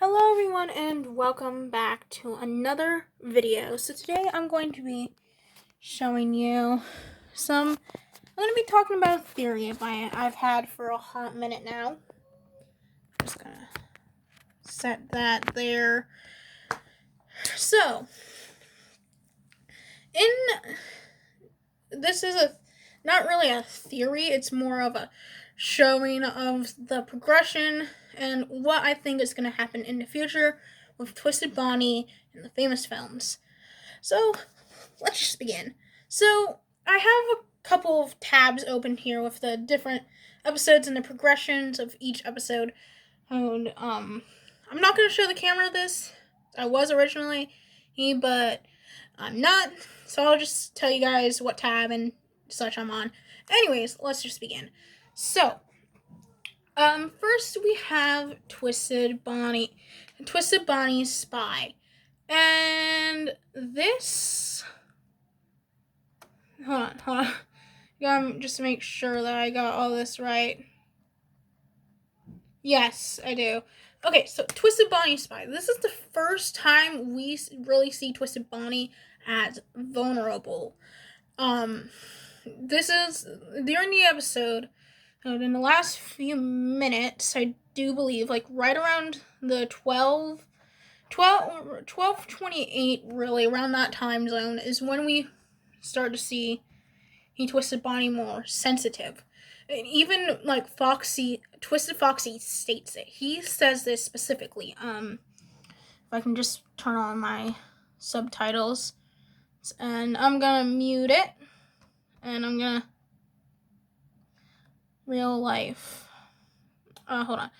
Hello everyone and welcome back to another video. So today I'm going to be showing you I'm going to be talking about a theory I've had for a hot minute now. I'm just going to set that there. So, this is not really a theory, it's more of a showing of the progression and what I think is going to happen in the future with Twisted Bonnie and the Famous Films. So, let's just begin. So, I have a couple of tabs open here with the different episodes and the progressions of each episode. And, I'm not going to show the camera this. I was originally, but I'm not. So I'll just tell you guys what tab and such I'm on. Anyways, let's just begin. So, first we have Twisted Bonnie's Spy. And this... Hold on. Just to make sure that I got all this right. Yes, I do. Okay, so Twisted Bonnie's Spy. This is the first time we really see Twisted Bonnie as vulnerable. This is during the episode, in the last few minutes, I do believe, like right around the 12:28, really, around that time zone, is when we start to see Twisted Bonnie more sensitive. And even like Twisted Foxy states it. He says this specifically. If I can just turn on my subtitles, and I'm gonna mute it, and I'm gonna real life. Hold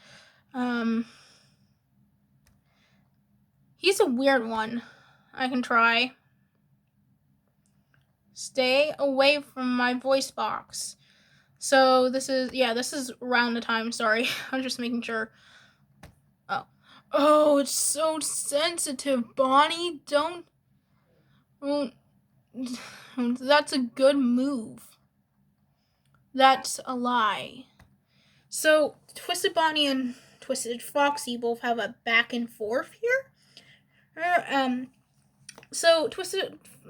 on. He's a weird one. I can try. Stay away from my voice box. So this is around the time, sorry. I'm just making sure. Oh, it's so sensitive, Bonnie. Don't. That's a good move. That's a lie. So, Twisted Bonnie and Twisted Foxy both have a back and forth here. So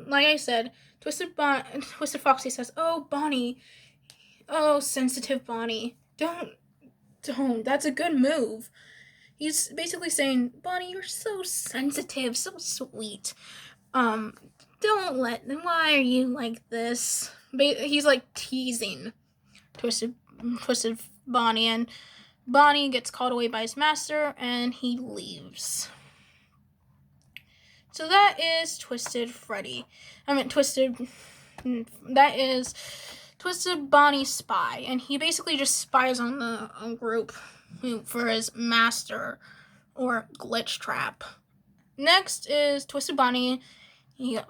like I said, Twisted Foxy says, "Oh, Bonnie, oh, sensitive Bonnie, don't. That's a good move." He's basically saying, "Bonnie, you're so sensitive, so sweet. Don't let them. Why are you like this?" He's like teasing Twisted Bonnie, and Bonnie gets called away by his master, and he leaves. So that is Twisted Bonnie's spy, and he basically just spies on the group for his master or glitch trap. Next is Twisted Bonnie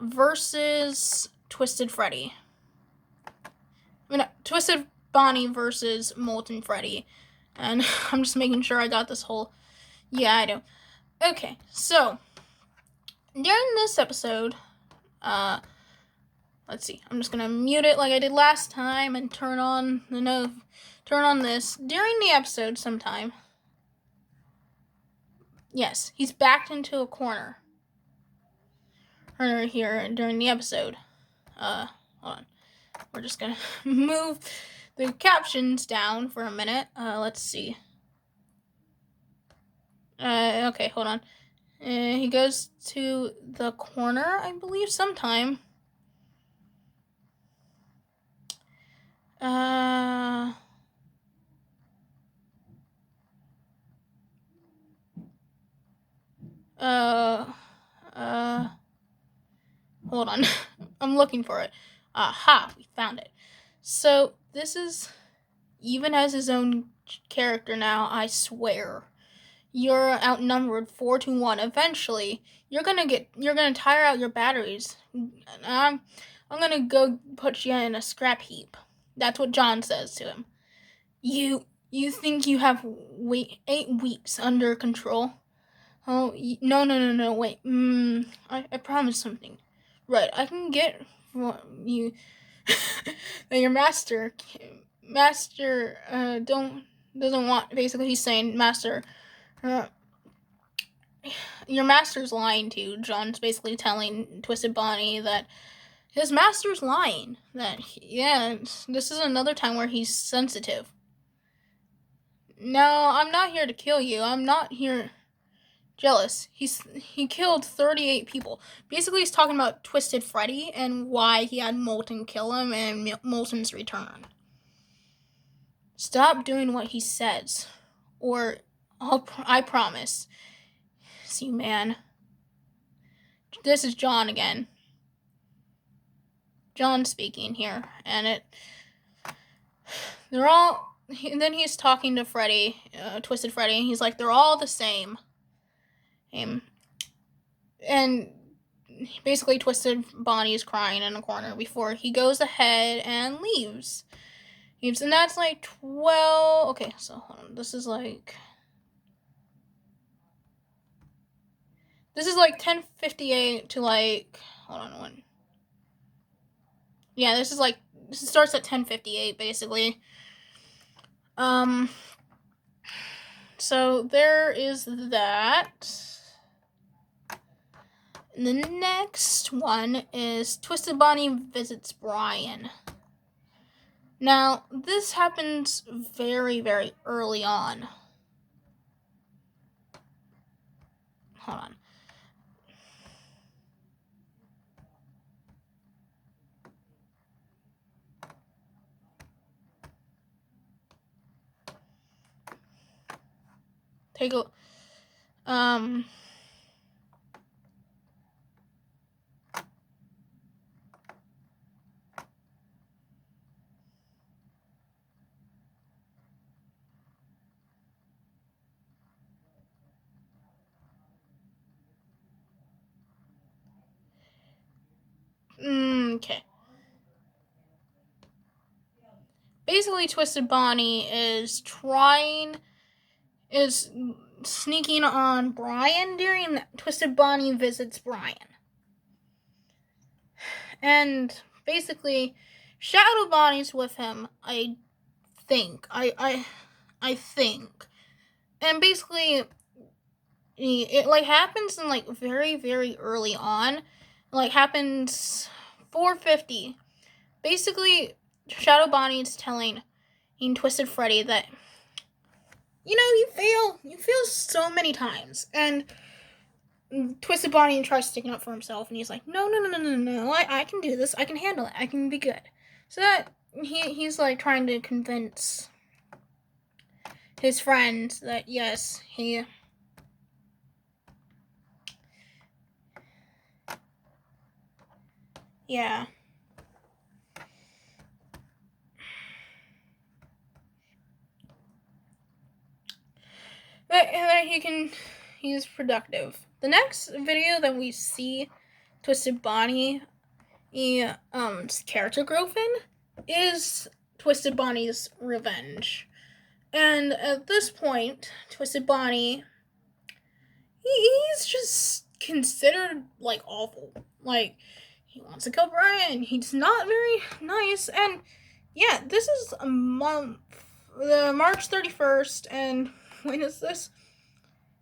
versus Twisted Freddy. Twisted Bonnie versus Molten Freddy. And I'm just making sure I got this whole... Yeah, I do. Okay, so during this episode, let's see. I'm just gonna mute it like I did last time and turn on this. During the episode sometime. Yes, he's backed into a corner. Here during the episode. Hold on. We're just gonna move the captions down for a minute. Let's see. Okay, hold on. He goes to the corner, I believe, sometime. Hold on. I'm looking for it. Aha, we found it. So, this is, even as his own character now, I swear. You're outnumbered 4-1. Eventually, you're gonna tire out your batteries. I'm gonna go put you in a scrap heap. That's what John says to him. You think you have 8 weeks under control? Oh, no, wait. I promised something. Right, I can get you. Your master doesn't want. Basically, he's saying, master, your master's lying to you. John's basically telling Twisted Bonnie that his master's lying. That, yeah, this is another time where he's sensitive. No, I'm not here to kill you. I'm not here jealous. He killed 38 people. Basically, he's talking about Twisted Freddy and why he had Molten kill him and Molten's return. Stop doing what he says, or I promise. See, man. This is John again. John speaking here, and they're all. Then he's talking to Freddy, Twisted Freddy, and he's like, they're all the same. And basically, Twisted Bonnie is crying in a corner before he goes ahead and leaves. And that's like 12. Okay, so hold on. This is like 10:58 to like, hold on one. Yeah, this starts at 10:58 basically. So there is that. And the next one is Twisted Bonnie visits Brian. Now, this happens very, very early on. Hold on. Take a okay. Basically, Twisted Bonnie is sneaking on Brian during Twisted Bonnie visits Brian. And basically, Shadow Bonnie's with him, I think. I think. And basically, it like happens in like very, very early on. It, like happens 4:50. Basically, Shadow Bonnie's telling Twisted Freddy that, you fail so many times. And Twisted Bonnie tries sticking up for himself, and he's like, no, I can do this. I can handle it. I can be good. So that he's like trying to convince his friend that yes, yeah. That he's productive. The next video that we see Twisted Bonnie character growth in is Twisted Bonnie's revenge. And at this point, Twisted Bonnie, he's just considered like awful. Like, he wants to kill Brian. He's not very nice. And yeah, this is a month, March 31st, and when is this?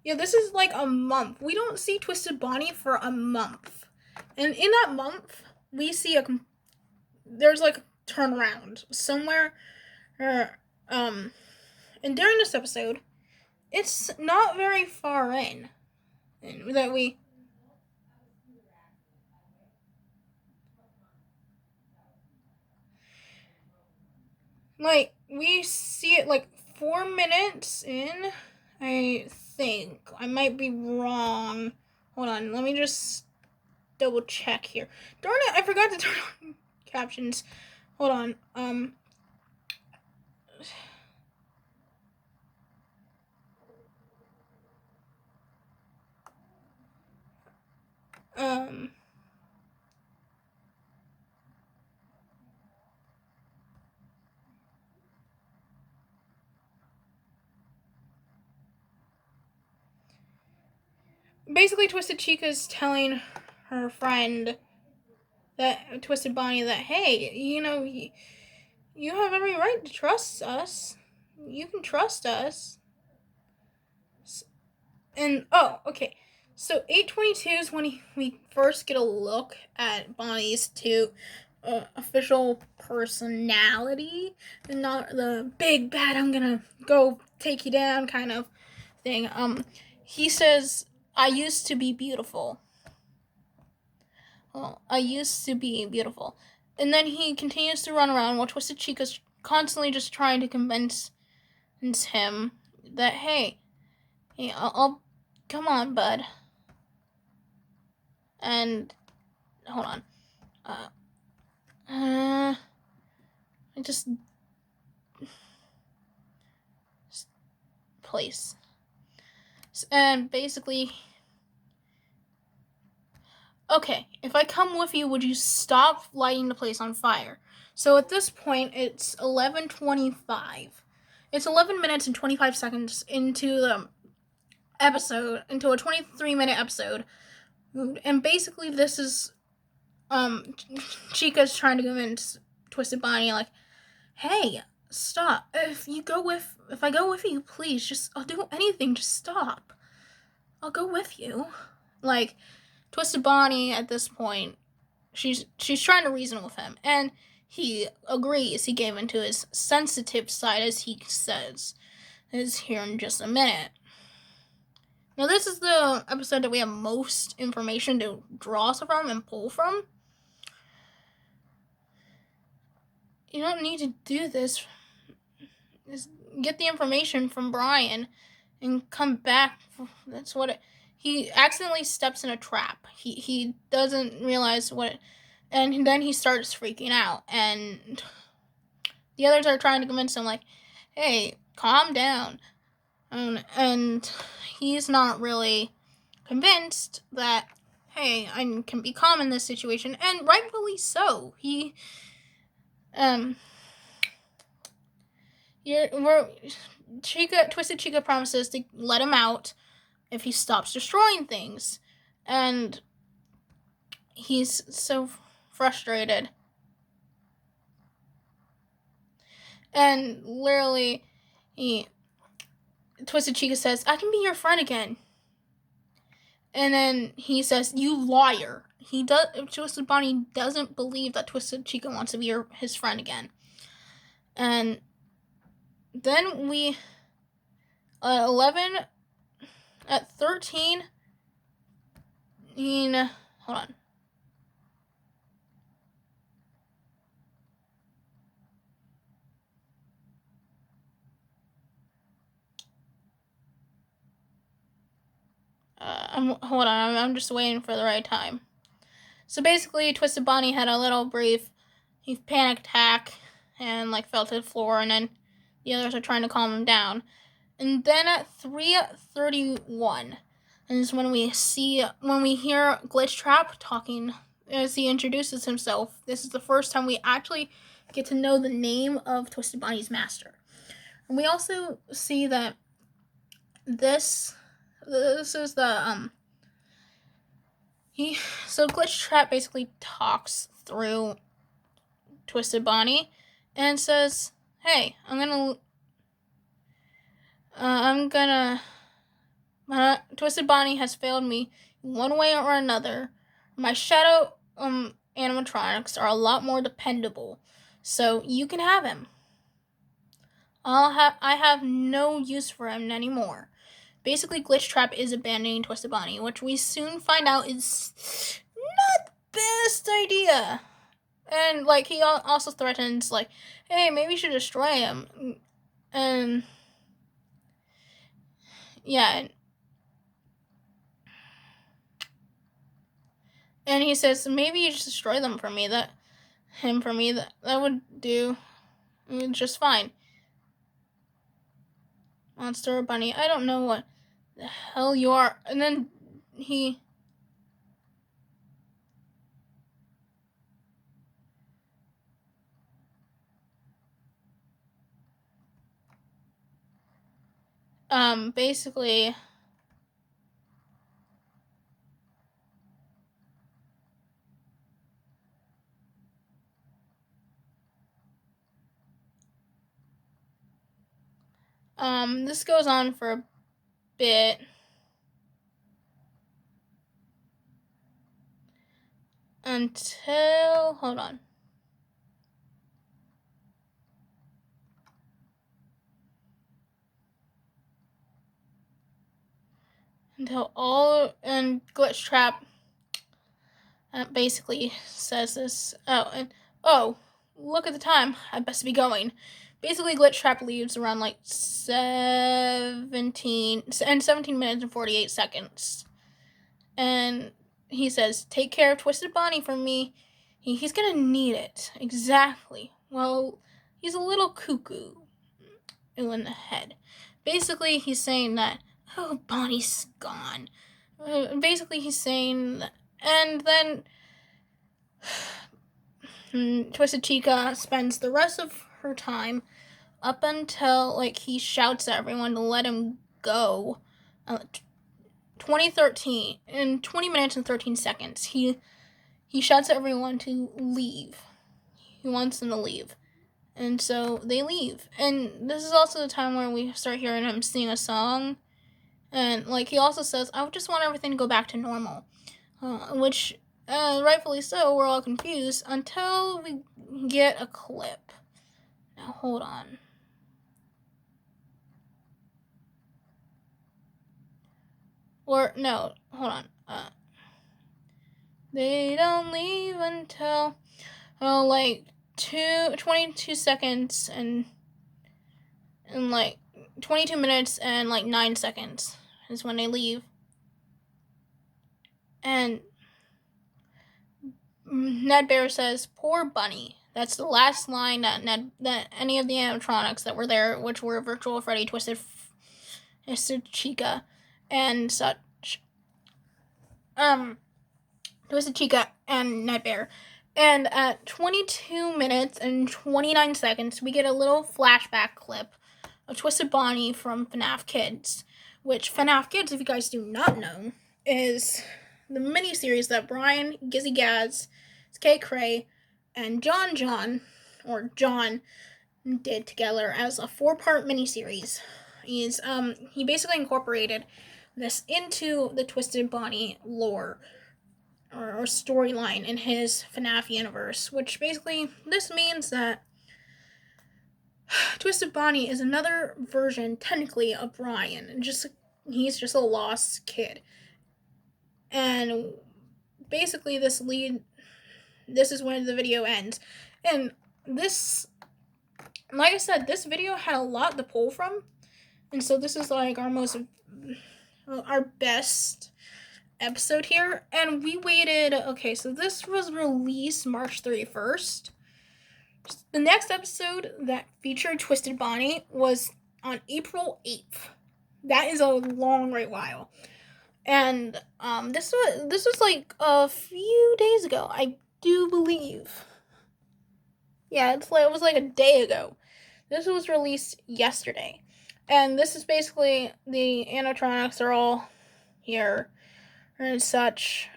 Yeah, this is like a month. We don't see Twisted Bonnie for a month. And in that month, we see there's like a turnaround somewhere. And during this episode, it's not very far in that we see it like 4 minutes in. I think I might be wrong. Hold on, let me just double check here. Darn it, I forgot to turn on captions. Hold on. Basically, Twisted Chica's telling her friend, that Twisted Bonnie, that hey, you have every right to trust us. You can trust us. And oh, okay. So 822 is when we first get a look at Bonnie's two official personality, and not the big bad I'm gonna go take you down kind of thing. He says, "I used to be beautiful. Well, I used to be beautiful," and then he continues to run around while Twisted Chica's constantly just trying to convince him that hey, I'll come on, bud, and hold on. Uh, I just place. And basically, okay, if I come with you, would you stop lighting the place on fire? So at this point, it's 11:25. It's 11 minutes and 25 seconds into the episode, into a 23-minute episode. And basically, this is Chica's trying to convince Twisted Bonnie, like, hey, stop. If I go with you, please, just, I'll do anything, just stop. I'll go with you. Like, Twisted Bonnie at this point, she's trying to reason with him, and he agrees. He gave into his sensitive side, as he says, is here in just a minute. Now, this is the episode that we have most information to draw from and pull from. You don't need to do this. Just get the information from Brian and come back. That's what it... He accidentally steps in a trap. He doesn't realize what... And then he starts freaking out. And the others are trying to convince him, like, hey, calm down. And he's not really convinced that, hey, I can be calm in this situation. And rightfully so. Twisted Chica promises to let him out if he stops destroying things. And he's so frustrated. And literally, Twisted Chica says, I can be your friend again. And then he says, you liar. Twisted Bonnie doesn't believe that Twisted Chica wants to be his friend again. And then we, at 13, hold on. Hold on, I'm just waiting for the right time. So basically, Twisted Bonnie had a little brief panic attack and fell to the floor, and then the others are trying to calm him down. And then at 3:31 is when we hear Glitch Trap talking as he introduces himself. This is the first time we actually get to know the name of Twisted Bonnie's master. And we also see that this is the so Glitch Trap basically talks through Twisted Bonnie and says, hey, Twisted Bonnie has failed me one way or another. My shadow animatronics are a lot more dependable, so you can have him. I have no use for him anymore. Basically, Glitch Trap is abandoning Twisted Bonnie, which we soon find out is not the best idea. And he also threatens, hey, maybe you should destroy him. And yeah. And he says, maybe you just destroy them for me. That would do just fine. Monster Bunny, I don't know what the hell you are. And then he... basically... this goes on for a bit. until, hold on. Until all, and Glitch Trap basically says this. Look at the time. I best be going. Basically, Glitch Trap leaves around like 17 minutes and 48 seconds. And he says, take care of Twisted Bonnie for me. He's gonna need it. Exactly. Well, he's a little cuckoo in the head. Basically, he's saying that, oh, Bonnie's gone. Basically, he's saying that, and then Twisted Chica spends the rest of her time up until, like, he shouts at everyone to let him go. 2013, in 20 minutes and 13 seconds, he shouts at everyone to leave. He wants them to leave. And so they leave. And this is also the time where we start hearing him sing a song. And, like, he also says, I just want everything to go back to normal. Which, rightfully so, we're all confused until we get a clip. Now, hold on. Or, no, hold on. They don't leave until, like, 22 seconds and like 22 minutes and like 9 seconds is when they leave. And Ned Bear says, poor Bunny. That's the last line that any of the animatronics that were there, which were Virtual Freddy, Twisted Chica, and such. Twisted Chica and Ned Bear. And at 22 minutes and 29 seconds, we get a little flashback clip of Twisted Bonnie from FNAF Kids. Which FNAF Kids, if you guys do not know, is the miniseries that Brian, Gizzy Gaz, K. Cray, and JonJon, or John, did together as a 4-part miniseries. He basically incorporated this into the Twisted Bonnie lore or storyline in his FNAF universe, which basically this means that Twisted Bonnie is another version, technically, of Brian. He's just a lost kid. And basically this is when the video ends. And this, like I said, this video had a lot to pull from. And so this is like our best episode here. And we waited, so this was released March 31st. The next episode that featured Twisted Bonnie was on April 8th. That is a long right while. And this was like a few days ago, I do believe. Yeah, it was like a day ago. This was released yesterday. And this is basically the animatronics are all here and such.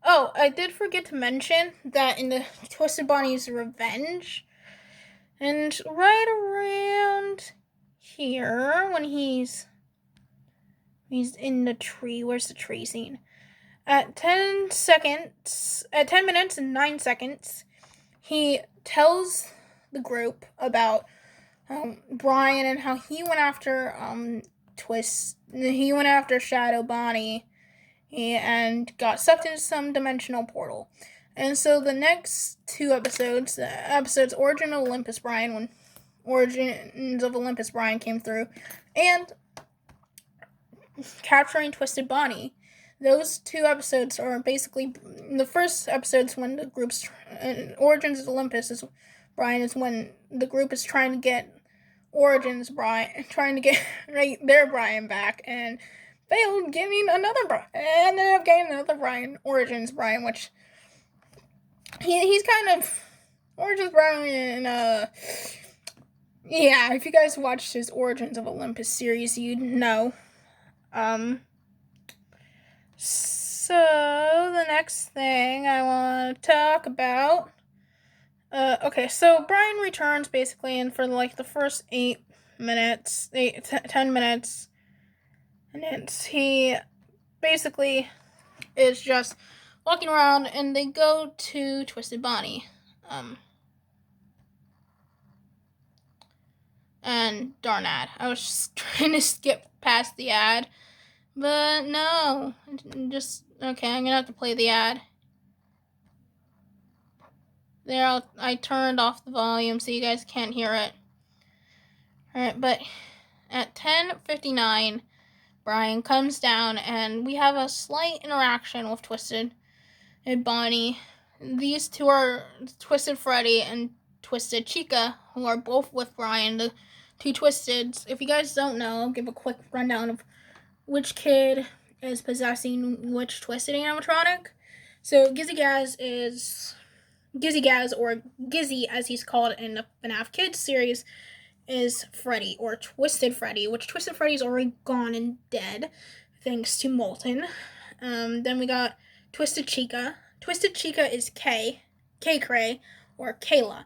Oh, I did forget to mention that in the Twisted Bonnie's Revenge, and right around here, when he's in the tree, where's the tree scene? At 10 minutes and 9 seconds, he tells the group about Brian and how he went after Shadow Bonnie and got sucked into some dimensional portal. And so the next 2 episodes, Origins of Olympus Brian, when Origins of Olympus Brian came through, and Capturing Twisted Bonnie, those 2 episodes are basically the first episodes when the group's Origins of Olympus Brian is when the group is trying to get their Brian back, and failed getting another Brian, and ended up getting another Brian, Origins Brian, which he's kind of Origins Brian. Yeah, if you guys watched his Origins of Olympus series, you'd know. So the next thing I want to talk about. So Brian returns basically, and for like the first 10 minutes, and he basically is just walking around, and they go to Twisted Bonnie. And darn ad. I was just trying to skip past the ad, but no. Okay, I'm gonna have to play the ad. There, I turned off the volume so you guys can't hear it. Alright, but at 10:59, Brian comes down and we have a slight interaction with Twisted and Bonnie. These two are Twisted Freddy and Twisted Chica, who are both with Brian, the two Twisteds. If you guys don't know, I'll give a quick rundown of which kid is possessing which Twisted animatronic. So Gizzy Gaz, or Gizzy as he's called in the FNAF Kids series, is Freddy, or Twisted Freddy, which Twisted Freddy's already gone and dead, thanks to Molten. Then we got Twisted Chica. Twisted Chica is Cray, or Kayla.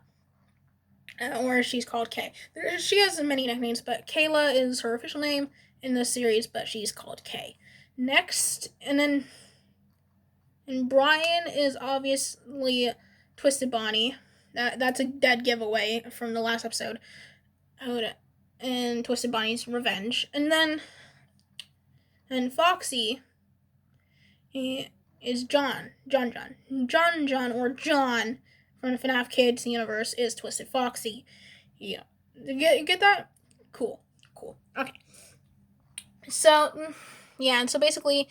Or she's called Kay. She has many nicknames, but Kayla is her official name in the series, but she's called Kay. Next, and Brian is obviously Twisted Bonnie. That's a dead giveaway from the last episode. And Twisted Bonnie's Revenge. And Foxy is JonJon, or John from the FNAF Kids universe is Twisted Foxy. Yeah. Get that? Cool. Okay. So, yeah, and so basically,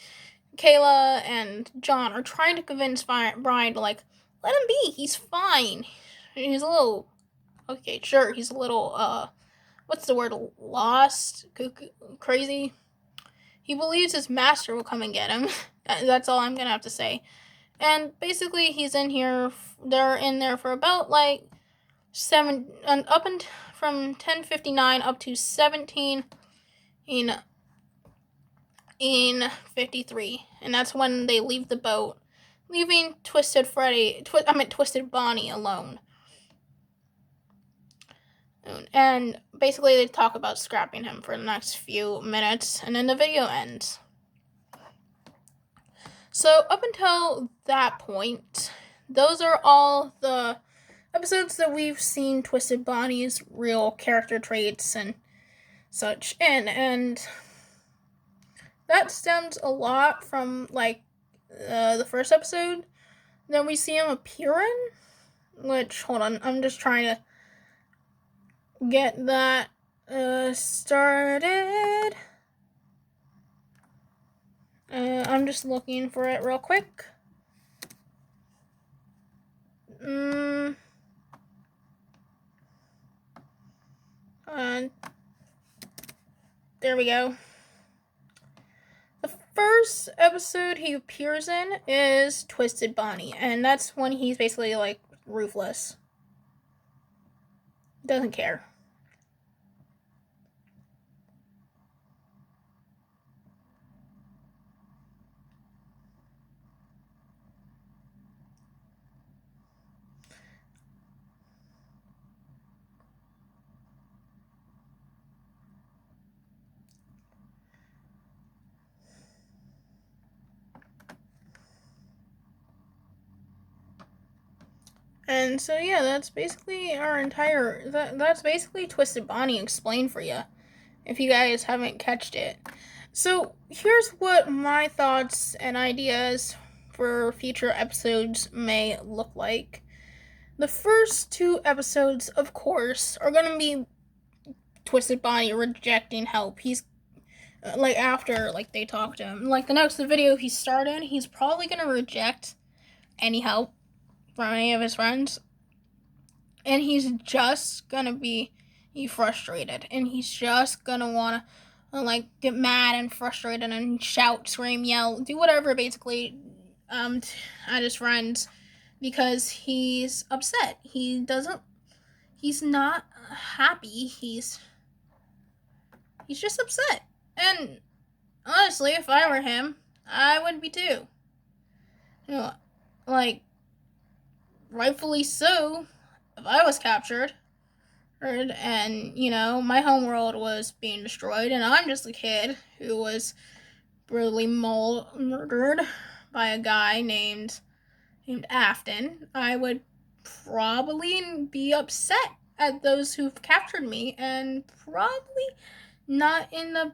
Kayla and John are trying to convince Brian to, let him be. He's fine. He's a little... Okay, sure, he's a little, what's the word? Lost? Crazy? He believes his master will come and get him. That's all I'm gonna have to say. And basically, they're in there for about, from 10:59 up to 17:53. And that's when they leave the boat, leaving Twisted Bonnie alone. And basically they talk about scrapping him for the next few minutes, and then the video ends. So up until that point, those are all the episodes that we've seen Twisted Bonnie's real character traits and such in, and that stems a lot from the first episode that we see him appear in, which, hold on, I'm just trying to get that started. I'm just looking for it real quick. There we go. The first episode he appears in is Twisted Bonnie, and that's when he's basically ruthless. Doesn't care. And so yeah, that's basically that's basically Twisted Bonnie explained for you, if you guys haven't catched it. So here's what my thoughts and ideas for future episodes may look like. The first two episodes, of course, are gonna be Twisted Bonnie rejecting help. He's after they talk to him, the next video he started, he's probably gonna reject any help from any of his friends, and he's just gonna be frustrated, and he's just gonna wanna get mad and frustrated and shout, scream, yell, do whatever basically at his friends, because he's upset. He's not happy. He's just upset. And honestly, if I were him, I would be too. Rightfully so, if I was captured, and, my homeworld was being destroyed, and I'm just a kid who was brutally murdered by a guy named Afton, I would probably be upset at those who've captured me, and probably not in the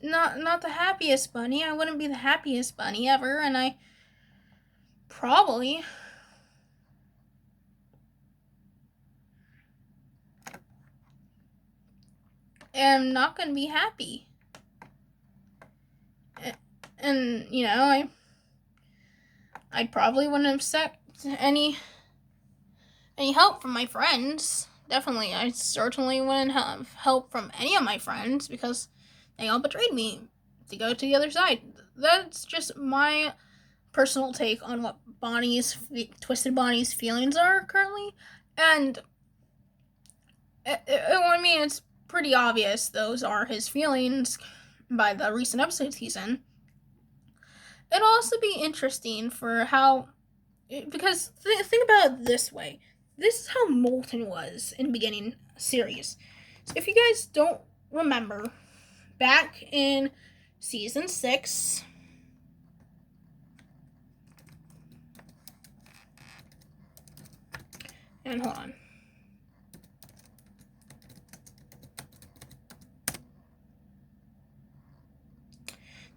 not the happiest bunny. I wouldn't be the happiest bunny ever, and I probably am not going to be happy. And I probably wouldn't accept any help from my friends. Definitely, I certainly wouldn't have help from any of my friends because they all betrayed me to go to the other side. That's just my personal take on what Twisted Bonnie's feelings are currently, and I mean it's pretty obvious those are his feelings by the recent episodes he's in. It'll also be interesting for how, because think about it this way. This is how Molten was in the beginning series. So if you guys don't remember, back in season 6, and hold on.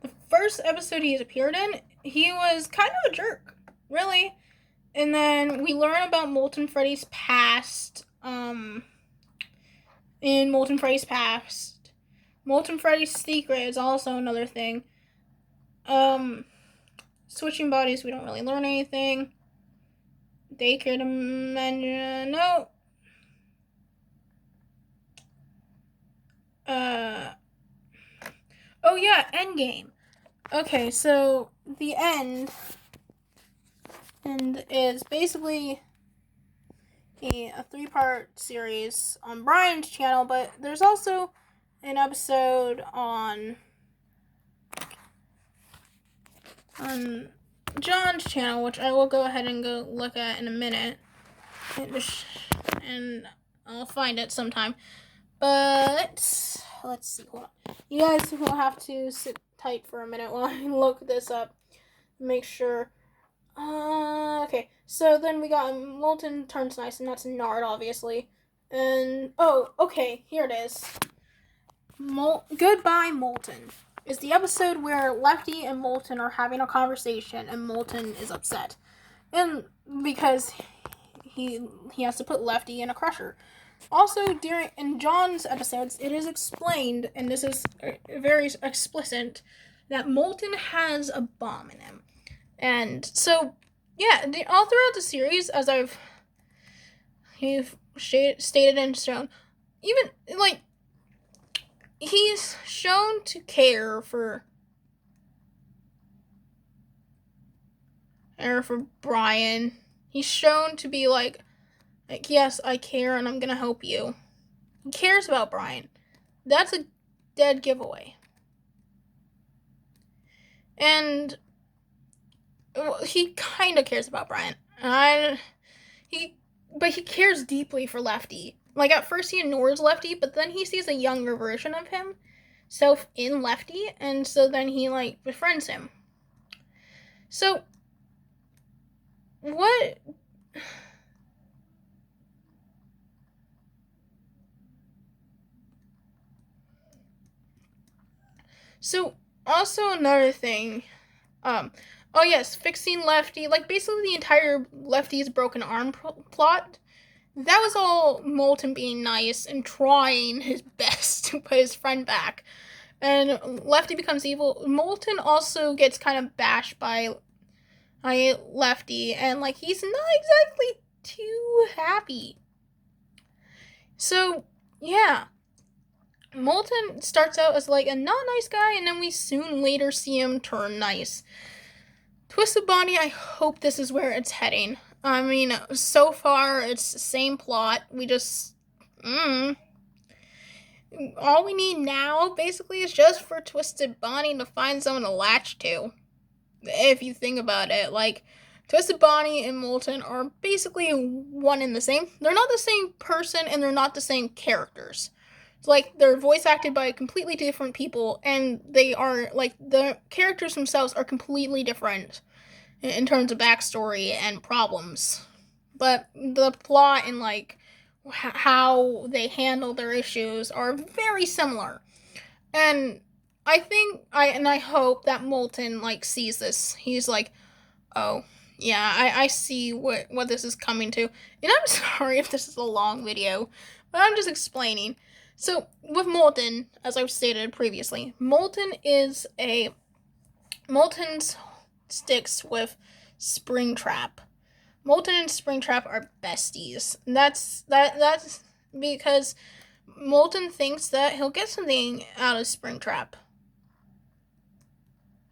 The first episode he appeared in, he was kind of a jerk, really. And then we learn about Molten Freddy's past, in Molten Freddy's past. Molten Freddy's secret is also another thing. Switching bodies, we don't really learn anything. Daycare dementia, no. Oh yeah, Endgame. Okay, so the end is basically a 3-part series on Brian's channel, but there's also an episode on John's channel, which I will go ahead and go look at in a minute, and I'll find it sometime. But let's see. Hold on. You guys will have to sit tight for a minute while I look this up. Make sure. Okay. So then we got Molten Turns Nice, and that's Nard, obviously. And okay, here it is. Goodbye, Molten is the episode where Lefty and Molten are having a conversation, and Molten is upset, and because he has to put Lefty in a crusher. Also, in John's episodes, it is explained, and this is very explicit, that Molten has a bomb in him. And so, yeah, all throughout the series, as he've stated in stone, even, like, he's shown to care for Brian. He's shown to be like, yes, I care and I'm gonna help you. He cares about Brian. That's a dead giveaway. And he kind of cares about Brian. But he cares deeply for Lefty. Like, at first he ignores Lefty, but then he sees a younger version of himself in Lefty, and so then he, like, befriends him. So, what... So, also another thing, oh yes, fixing Lefty, like, basically the entire Lefty's broken arm plot, that was all Molten being nice and trying his best to put his friend back. And Lefty becomes evil. Molten also gets kind of bashed by Lefty, and, like, he's not exactly too happy. So, yeah. Molten starts out as, like, a not nice guy, and then we soon later see him turn nice. Twisted Bonnie, I hope this is where it's heading. I mean, so far, it's the same plot. We just... all we need now, basically, is just for Twisted Bonnie to find someone to latch to. If you think about it, like, Twisted Bonnie and Molten are basically one and the same. They're not the same person, and they're not the same characters. like they're voice acted by completely different people, and they are like the characters themselves are completely different in terms of backstory and problems, but the plot and like how they handle their issues are very similar. And I hope that Molten like sees this. He's like, oh yeah, I see what this is coming to. And I'm sorry if this is a long video, but I'm just explaining. So with Molten, as I've stated previously, Molten sticks with Springtrap. Molten and Springtrap are besties. And that's because Molten thinks that he'll get something out of Springtrap.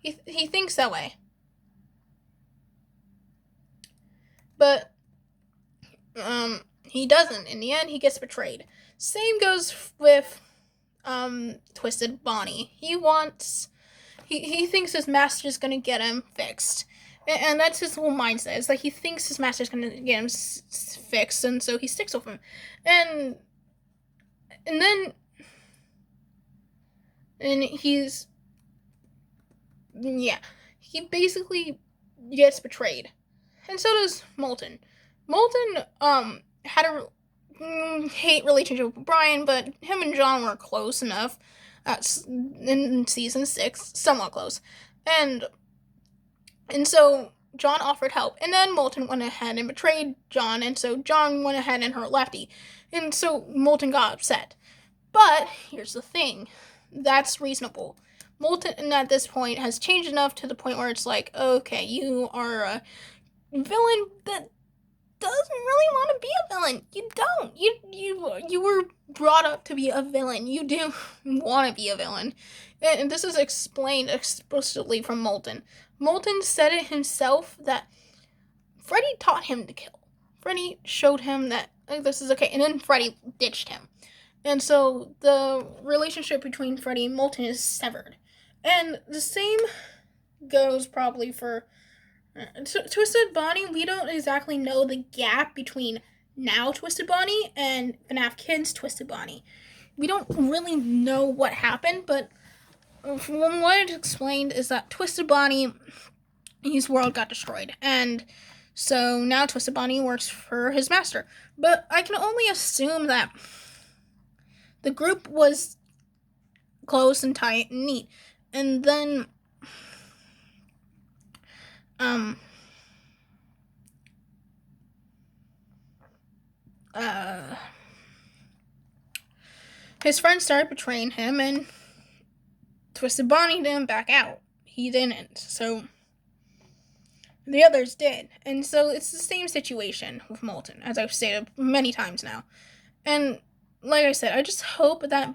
He thinks that way. But he doesn't. In the end, he gets betrayed. Same goes with Twisted Bonnie. He thinks his master's gonna get him fixed. And that's his whole mindset. It's like he thinks his master's gonna get him fixed, and so he sticks with him. And then he's he basically gets betrayed, and so does Molten. Molten had a hate relationship with Brian, but him and John were close enough in season 6, somewhat close, and so John offered help, and then Molten went ahead and betrayed John, and so John went ahead and hurt Lefty, and so Molten got upset. But here's the thing, that's reasonable. Molten at this point has changed enough to the point where it's like, okay, you are a villain that doesn't really want to be a villain. You don't. You were brought up to be a villain. You do want to be a villain. And this is explained explicitly from Molten. Molten said it himself that Freddy taught him to kill. Freddy showed him that this is okay, and then Freddy ditched him. And so the relationship between Freddy and Molten is severed. And the same goes probably for Twisted Bonnie. We don't exactly know the gap between now Twisted Bonnie and FNAF Kids Twisted Bonnie. We don't really know what happened, but from what it's explained is that Twisted Bonnie, his world got destroyed, and so now Twisted Bonnie works for his master. But I can only assume that the group was close and tight and neat, and then his friends started betraying him, and Twisted Bonnie didn't back out. He didn't. So the others did. And so it's the same situation with Molten, as I've stated many times now. And like I said, I just hope that